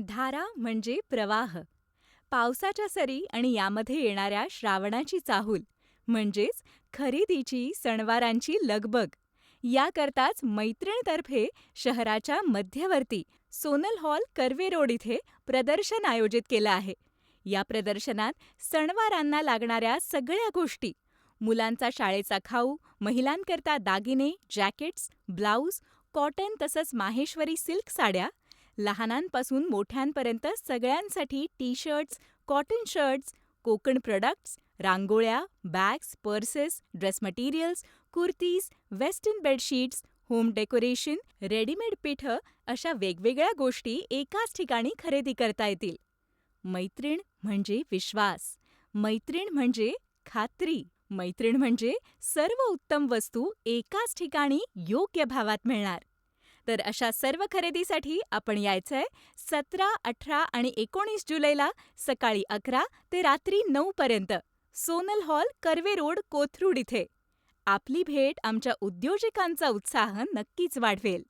धारा म्हणजे प्रवाह. पावसाच्या सरी आणि यामध्ये येणाऱ्या श्रावणाची चाहूल म्हणजेच खरेदीची सणवारांची लगबग. याकरताच मैत्रीणतर्फे शहराच्या मध्यवर्ती सोनल हॉल कर्वे रोड इथे प्रदर्शन आयोजित केलं आहे. या प्रदर्शनात सणवारांना लागणाऱ्या सगळ्या गोष्टी, मुलांचा शाळेचा खाऊ, महिलांकरता दागिने, जॅकेट्स, ब्लाऊज, कॉटन तसंच माहेश्वरी सिल्क साड्या, लहानांपासून मोठ्यांपर्यंत सगळ्यांसाठी T shirts, cotton shirts, Konkan products, रांगोळ्या, bags, purses, dress materials, kurtis, western bedsheets, home decoration, readymade पिठं अशा वेगवेगळ्या गोष्टी एकाच ठिकाणी खरेदी करता येतील. मैत्रीण म्हणजे विश्वास. मैत्रीण म्हणजे खात्री. मैत्रीण म्हणजे सर्व उत्तम वस्तू एकाच ठिकाणी योग्य भावात मिळणार. तर अशा सर्व खरेदीसाठी आपण यायचंय 17, 18 आणि 19 जुलैला सकाळी 11 ते रात्री 9 पर्यंत सोनल हॉल कर्वे रोड कोथरूड इथे. आपली भेट आमच्या उद्योजकांचा उत्साह नक्कीच वाढवेल.